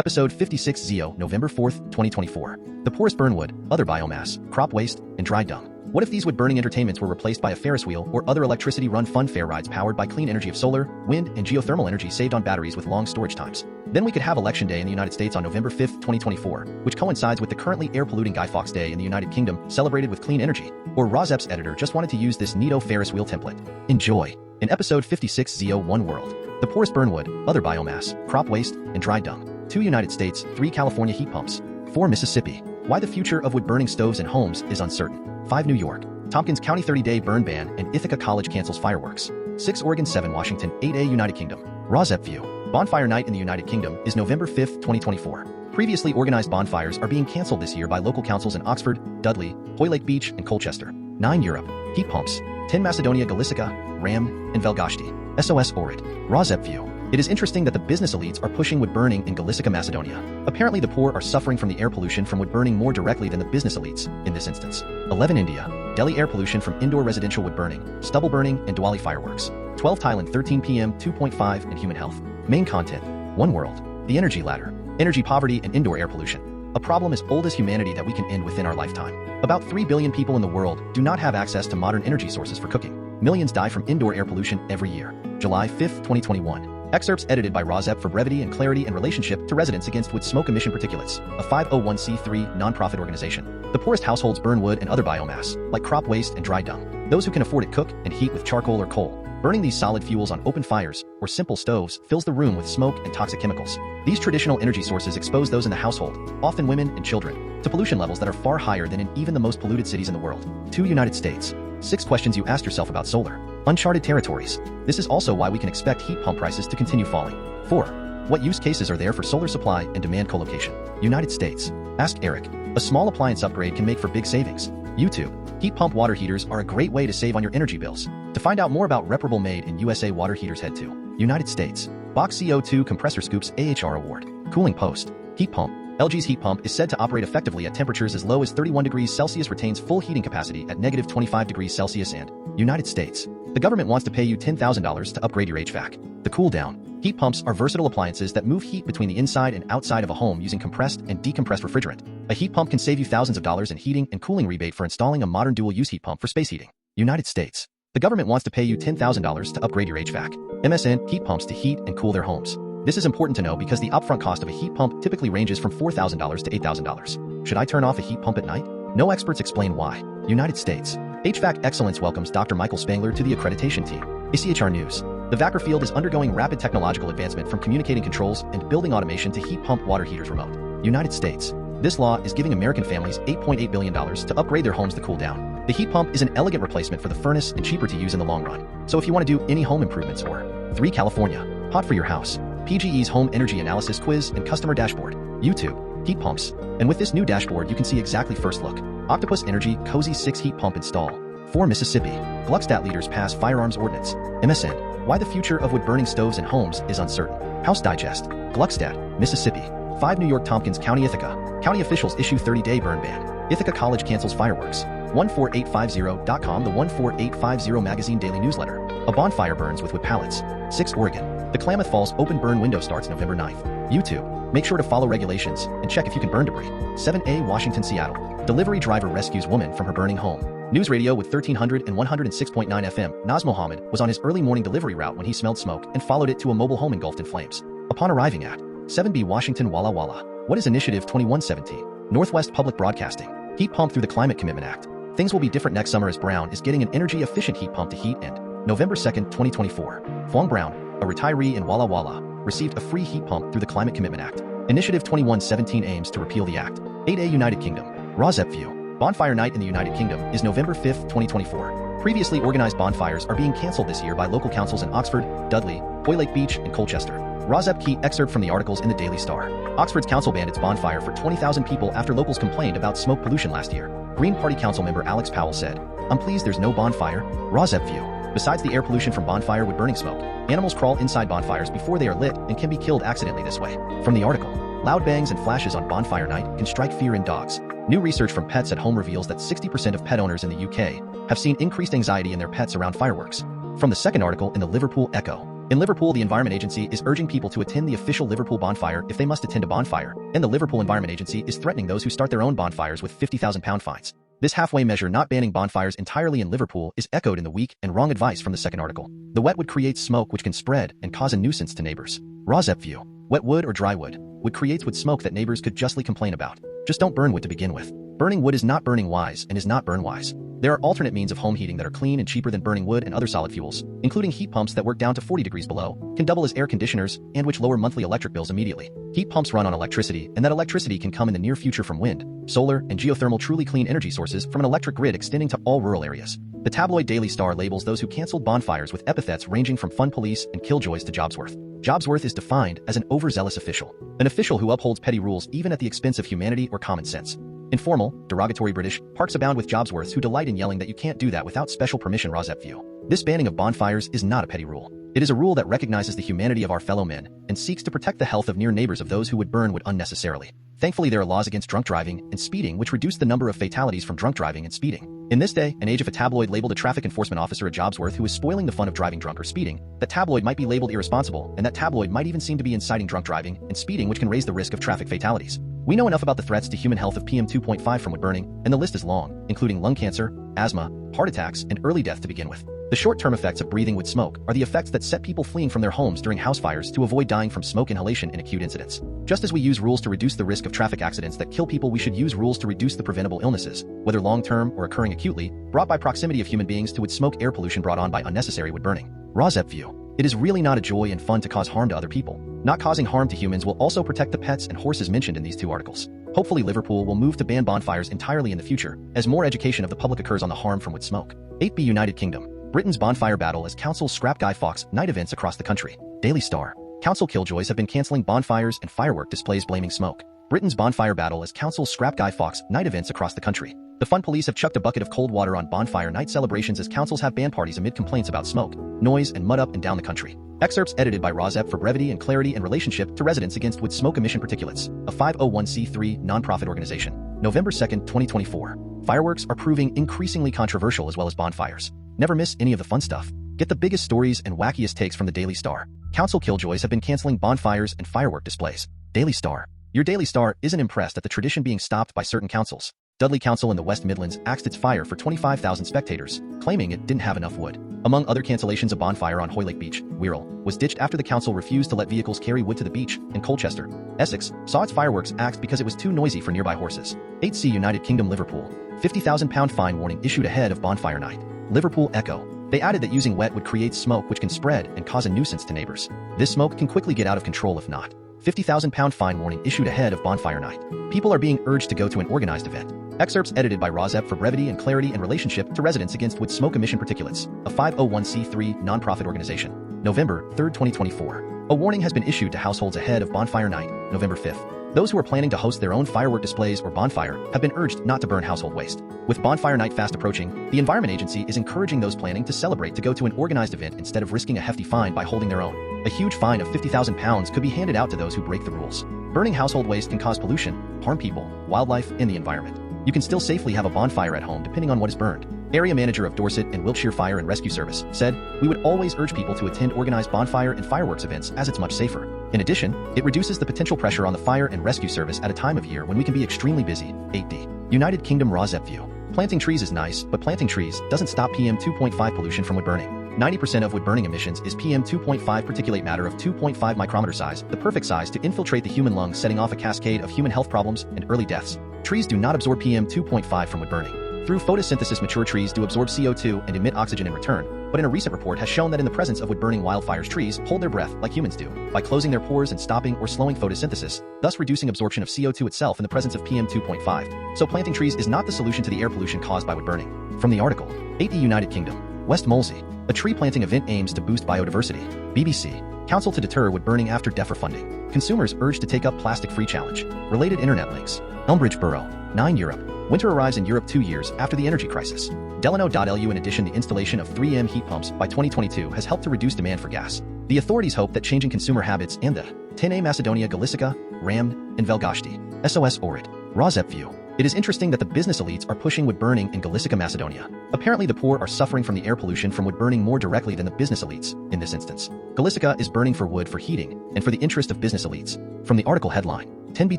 Episode 56 ZO, November 4th, 2024. The poorest burn wood, other biomass, crop waste, and dry dung. What if these wood-burning entertainments were replaced by a Ferris wheel or other electricity-run fun fair rides powered by clean energy of solar, wind, and geothermal energy saved on batteries with long storage times? Then we could have Election Day in the United States on November 5th, 2024, which coincides with the currently air-polluting Guy Fawkes Day in the United Kingdom, celebrated with clean energy. Or RAWSEP's editor just wanted to use this neato Ferris Wheel template. Enjoy! In Episode 56 ZO, One World. The poorest burn wood, other biomass, crop waste, and dry dung. 2 United States, 3 California heat pumps. 4 Mississippi. Why the future of wood-burning stoves and homes is uncertain. 5 New York. Tompkins County 30-day burn ban and Ithaca College cancels fireworks. 6 Oregon. 7 Washington. 8 United Kingdom. RAWSEP View. Bonfire Night in the United Kingdom is November 5th, 2024. Previously organized bonfires are being cancelled this year by local councils in Oxford, Dudley, Hoylake Beach, and Colchester. 9 Europe. Heat pumps. 10 Macedonia Galicica, Ramne, and Velgoshti. SOS Ohrid. RAWSEP View. It is interesting that the business elites are pushing wood burning in Galicica Macedonia. Apparently the poor are suffering from the air pollution from wood burning more directly than the business elites, in this instance. 11 India. Delhi air pollution from indoor residential wood burning, stubble burning, and Diwali fireworks. 12 Thailand 13 p.m. 2.5 and human health. Main content. One world. The energy ladder. Energy poverty and indoor air pollution. A problem as old as humanity that we can end within our lifetime. About 3 billion people in the world do not have access to modern energy sources for cooking. Millions die from indoor air pollution every year. July 5th, 2021. Excerpts edited by RAWSEP for brevity and clarity in relationship to Residents Against Wood Smoke Emission Particulates, a 501c3 nonprofit organization. The poorest households burn wood and other biomass, like crop waste and dry dung. Those who can afford it cook and heat with charcoal or coal. Burning these solid fuels on open fires or simple stoves fills the room with smoke and toxic chemicals. These traditional energy sources expose those in the household, often women and children, to pollution levels that are far higher than in even the most polluted cities in the world. 2 United States. 6 questions you asked yourself about solar. Uncharted Territories. This is also why we can expect heat pump prices to continue falling. 4. What use cases are there for solar supply and demand co-location? United States. Ask Eric. A small appliance upgrade can make for big savings. YouTube. Heat pump water heaters are a great way to save on your energy bills. To find out more about reparable made in USA water heaters, head to United States. Bock CO2 compressor scoops AHR Award. Cooling post. Heat pump. LG's heat pump is said to operate effectively at temperatures as low as 31 degrees Celsius, retains full heating capacity at negative 25 degrees Celsius, and United States. The government wants to pay you $10,000 to upgrade your HVAC. The cool down. Heat pumps are versatile appliances that move heat between the inside and outside of a home using compressed and decompressed refrigerant. A heat pump can save you thousands of dollars in heating and cooling rebate for installing a modern dual-use heat pump for space heating. United States. The government wants to pay you $10,000 to upgrade your HVAC. MSN heat pumps to heat and cool their homes. This is important to know because the upfront cost of a heat pump typically ranges from $4,000 to $8,000. Should I turn off a heat pump at night? No experts explain why. United States. HVAC Excellence welcomes Dr. Michael Spangler to the Accreditation Team. ACHR News. The VACR field is undergoing rapid technological advancement from communicating controls and building automation to heat pump water heaters remote. United States. This law is giving American families $8.8 billion to upgrade their homes to cool down. The heat pump is an elegant replacement for the furnace and cheaper to use in the long run. So if you want to do any home improvements or 3 California. Hot for your house. PGE's home energy analysis quiz and customer dashboard. YouTube. Heat pumps. And with this new dashboard you can see exactly first look. Octopus Energy Cozy 6 heat pump install. 4 Mississippi. Gluckstadt leaders pass firearms ordinance. MSN. Why the future of wood-burning stoves and homes is uncertain. House Digest. Gluckstadt, Mississippi. 5 New York Tompkins County Ithaca. County officials issue 30-day burn ban. Ithaca College cancels fireworks. 14850.com. The 14850 magazine daily newsletter. A bonfire burns with wood pallets. 6 Oregon. The Klamath Falls open burn window starts November 9th. YouTube. Make sure to follow regulations and check if you can burn debris. 7A Washington, Seattle. Delivery driver rescues woman from her burning home. News radio with 1300 and 106.9 FM. Naz Mohammed was on his early morning delivery route when he smelled smoke and followed it to a mobile home engulfed in flames. Upon arriving at 7B Washington, Walla Walla. What is Initiative 2117? Northwest Public Broadcasting. Heat pump through the Climate Commitment Act. Things will be different next summer as Brown is getting an energy-efficient heat pump to heat and November 2nd, 2024. Phuong Brown, a retiree in Walla Walla, received a free heat pump through the Climate Commitment Act. Initiative 2117 aims to repeal the act. 8A United Kingdom. RAWSEP View. Bonfire Night in the United Kingdom is November 5th, 2024. Previously organized bonfires are being cancelled this year by local councils in Oxford, Dudley, Hoylake Beach, and Colchester. RAWSEP key excerpt from the articles in the Daily Star. Oxford's council banned its bonfire for 20,000 people after locals complained about smoke pollution last year. Green Party council member Alex Powell said, "I'm pleased there's no bonfire." RAWSEP View. Besides the air pollution from bonfire wood burning smoke, animals crawl inside bonfires before they are lit and can be killed accidentally this way. From the article, loud bangs and flashes on bonfire night can strike fear in dogs. New research from Pets at Home reveals that 60% of pet owners in the UK have seen increased anxiety in their pets around fireworks. From the second article in the Liverpool Echo, In Liverpool, the Environment Agency is urging people to attend the official Liverpool bonfire if they must attend a bonfire, and the Liverpool Environment Agency is threatening those who start their own bonfires with £50,000 fines. This halfway measure not banning bonfires entirely in Liverpool is echoed in the weak and wrong advice from the second article. The wet wood creates smoke which can spread and cause a nuisance to neighbors. RAWSEP View. Wet wood or dry wood. Wood creates wood smoke that neighbors could justly complain about. Just don't burn wood to begin with. Burning wood is not burning wise and is not burn wise. There are alternate means of home heating that are clean and cheaper than burning wood and other solid fuels, including heat pumps that work down to 40 degrees below, can double as air conditioners, and which lower monthly electric bills immediately. Heat pumps run on electricity, and that electricity can come in the near future from wind, solar, and geothermal truly clean energy sources from an electric grid extending to all rural areas. The tabloid Daily Star labels those who canceled bonfires with epithets ranging from fun police and killjoys to Jobsworth. Jobsworth is defined as an overzealous official, an official who upholds petty rules even at the expense of humanity or common sense. Informal, derogatory British, parks abound with Jobsworths who delight in yelling that you can't do that without special permission. RAWSEP View. This banning of bonfires is not a petty rule. It is a rule that recognizes the humanity of our fellow men and seeks to protect the health of near neighbors of those who would burn wood unnecessarily. Thankfully, there are laws against drunk driving and speeding which reduce the number of fatalities from drunk driving and speeding. In this day and age, if a tabloid labeled a traffic enforcement officer a Jobsworth who is spoiling the fun of driving drunk or speeding, that tabloid might be labeled irresponsible, and that tabloid might even seem to be inciting drunk driving and speeding, which can raise the risk of traffic fatalities. We know enough about the threats to human health of PM 2.5 from wood burning, and the list is long, including lung cancer, asthma, heart attacks, and early death to begin with. The short-term effects of breathing wood smoke are the effects that set people fleeing from their homes during house fires to avoid dying from smoke inhalation in acute incidents. Just as we use rules to reduce the risk of traffic accidents that kill people, we should use rules to reduce the preventable illnesses, whether long-term or occurring acutely, brought by proximity of human beings to wood smoke, air pollution brought on by unnecessary wood burning. RAWSEP View. It is really not a joy and fun to cause harm to other people. Not causing harm to humans will also protect the pets and horses mentioned in these two articles. Hopefully, Liverpool will move to ban bonfires entirely in the future, as more education of the public occurs on the harm from wood smoke. 8B United Kingdom. Britain's bonfire battle as councils scrap Guy Fawkes night events across the country. Daily Star. Council killjoys have been cancelling bonfires and firework displays blaming smoke. Britain's bonfire battle as councils scrap Guy Fawkes night events across the country. The fun police have chucked a bucket of cold water on Bonfire Night celebrations as councils have banned parties amid complaints about smoke, noise, and mud up and down the country. Excerpts edited by RAWSEP for brevity and clarity in relationship to Residents Against Wood Smoke Emission Particulates, a 501c3 nonprofit organization. November 2, 2024. Fireworks are proving increasingly controversial as well as bonfires. Never miss any of the fun stuff. Get the biggest stories and wackiest takes from the Daily Star. Council killjoys have been canceling bonfires and firework displays. Daily Star. Your Daily Star isn't impressed at the tradition being stopped by certain councils. Dudley Council in the West Midlands axed its fire for 25,000 spectators, claiming it didn't have enough wood. Among other cancellations, a bonfire on Hoylake Beach, Wirral, was ditched after the council refused to let vehicles carry wood to the beach, and Colchester, Essex, saw its fireworks axed because it was too noisy for nearby horses. 8C United Kingdom Liverpool. £50,000 fine warning issued ahead of Bonfire Night. Liverpool Echo. They added that using wet wood creates smoke which can spread and cause a nuisance to neighbors. This smoke can quickly get out of control if not. £50,000 fine warning issued ahead of Bonfire Night. People are being urged to go to an organized event. Excerpts edited by RAWSEP for brevity and clarity in relationship to Residents Against Wood Smoke Emission Particulates, a 501c3 nonprofit organization. November 3, 2024. A warning has been issued to households ahead of Bonfire Night, November 5th. Those who are planning to host their own firework displays or bonfire have been urged not to burn household waste. With Bonfire Night fast approaching, the Environment Agency is encouraging those planning to celebrate to go to an organized event instead of risking a hefty fine by holding their own. A huge fine of £50,000 could be handed out to those who break the rules. Burning household waste can cause pollution, harm people, wildlife, and the environment. You can still safely have a bonfire at home depending on what is burned. Area manager of Dorset and Wiltshire Fire and Rescue Service said, "We would always urge people to attend organized bonfire and fireworks events as it's much safer. In addition, it reduces the potential pressure on the fire and rescue service at a time of year when we can be extremely busy." 8D. United Kingdom RAWSEP View. Planting trees is nice, but planting trees doesn't stop PM 2.5 pollution from wood burning. 90% of wood burning emissions is PM 2.5 particulate matter of 2.5 micrometer size, the perfect size to infiltrate the human lungs, setting off a cascade of human health problems and early deaths. Trees do not absorb PM 2.5 from wood burning. Through photosynthesis, mature trees do absorb CO2 and emit oxygen in return, but in a recent report has shown that in the presence of wood-burning wildfires, trees hold their breath like humans do, by closing their pores and stopping or slowing photosynthesis, thus reducing absorption of CO2 itself in the presence of PM 2.5. So planting trees is not the solution to the air pollution caused by wood burning. From the article, 8E United Kingdom, West Molesey. A tree planting event aims to boost biodiversity. BBC. Council to deter wood burning after DEFRA funding. Consumers urged to take up plastic-free challenge. Related internet links. Elmbridge Borough. 9 Europe. Winter arrives in Europe 2 years after the energy crisis. Delano.lu. In addition, the installation of 3M heat pumps by 2022 has helped to reduce demand for gas. The authorities hope that changing consumer habits and the 10A Macedonia Galicica, Ramne, and Velgoshti. SOS Ohrid. RAWSEP View. It is interesting that the business elites are pushing wood burning in Galicica Macedonia. Apparently the poor are suffering from the air pollution from wood burning more directly than the business elites, in this instance. Galicica is burning for wood for heating, and for the interest of business elites. From the article headline, 10B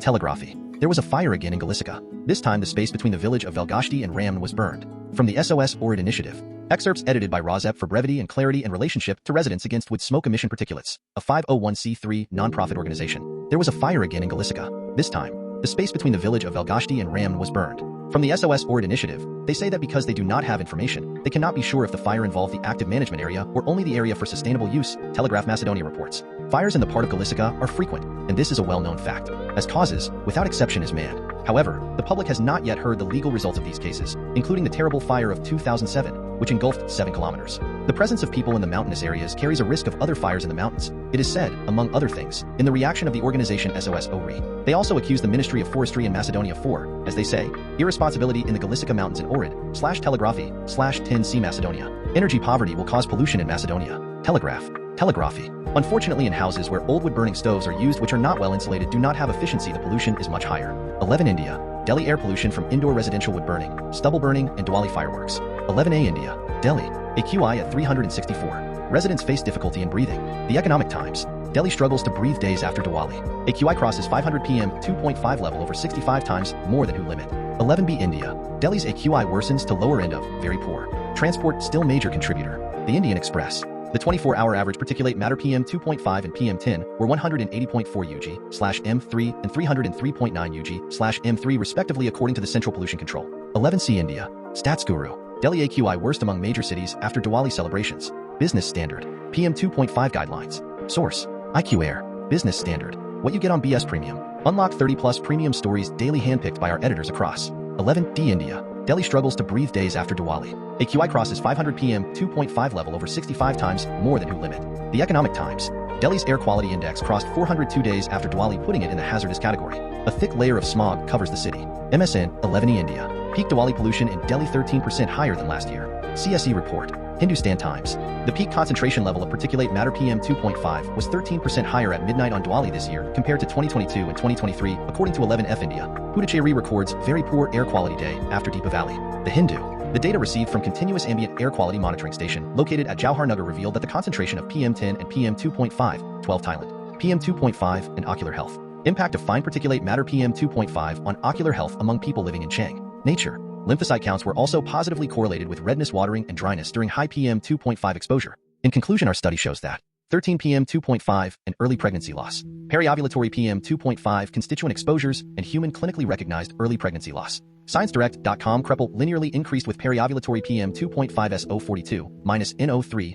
Telegraphy. There was a fire again in Galicica. This time the space between the village of Velgoshti and Ramne was burned. From the SOS Ohrid initiative. Excerpts edited by RAWSEP for brevity and clarity and relationship to residents against wood smoke emission particulates, a 501c3 non-profit organization. There was a fire again in Galicica. This time, the space between the village of Velgoshti and Ramne was burned. From the SOS Ohrid initiative, they say that because they do not have information, they cannot be sure if the fire involved the active management area or only the area for sustainable use, Telegraph Macedonia reports. Fires in the part of Galicica are frequent, and this is a well-known fact, as causes, without exception, is man. However, the public has not yet heard the legal results of these cases, including the terrible fire of 2007, which engulfed 7 kilometers. The presence of people in the mountainous areas carries a risk of other fires in the mountains. It is said, among other things, in the reaction of the organization SOS Ohrid. They also accuse the Ministry of Forestry in Macedonia for, as they say, irresponsibility in the Galicica Mountains in Ohrid/telegraphy/10C Macedonia. Energy poverty will cause pollution in Macedonia. Telegraphy. Unfortunately, in houses where old wood-burning stoves are used which are not well insulated do not have efficiency, the pollution is much higher. 11 India. Delhi air pollution from indoor residential wood burning, stubble burning, and Diwali fireworks. 11A India. Delhi. AQI at 364. Residents face difficulty in breathing. The Economic Times. Delhi struggles to breathe days after Diwali. AQI crosses 500 PM 2.5 level over 65 times more than WHO limit. 11B India. Delhi's AQI worsens to lower end of very poor. Transport still major contributor. The Indian Express. The 24-hour average particulate matter PM2.5 and PM10 were 180.4 UG/M3 and 303.9 UG/M3 respectively according to the Central Pollution Control. 11C India. Stats Guru. Delhi AQI worst among major cities after Diwali celebrations. Business Standard. PM2.5 guidelines. Source. IQ Air. Business Standard. What you get on BS Premium. Unlock 30+ premium stories daily handpicked by our editors across. 11D India. Delhi struggles to breathe days after Diwali. AQI crosses 500 PM 2.5 level over 65 times more than WHO limit. The Economic Times. Delhi's air quality index crossed 402 days after Diwali, putting it in the hazardous category. A thick layer of smog covers the city. MSN 11E India. Peak Diwali pollution in Delhi 13% higher than last year. CSE report. Hindustan Times. The peak concentration level of particulate matter PM2.5 was 13% higher at midnight on Diwali this year compared to 2022 and 2023, according to 11F India. Puducherry records very poor air quality day after Deepavali. The Hindu. The data received from Continuous Ambient Air Quality Monitoring Station located at Jauharnagar revealed that the concentration of PM10 and PM2.5, 12 Thailand, PM2.5 and ocular health. Impact of fine particulate matter PM2.5 on ocular health among people living in Chang. Nature. Lymphocyte counts were also positively correlated with redness, watering, and dryness during high PM2.5 exposure. In conclusion, our study shows that 13 PM2.5 and early pregnancy loss, periovulatory PM2.5 constituent exposures, and human clinically recognized early pregnancy loss. ScienceDirect.com Kreppel linearly increased with periovulatory PM2.5 SO42, -NO3,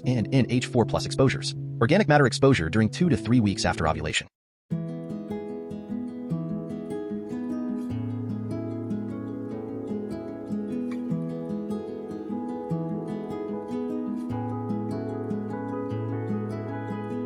and NH4+ exposures. Organic matter exposure during 2 to 3 weeks after ovulation.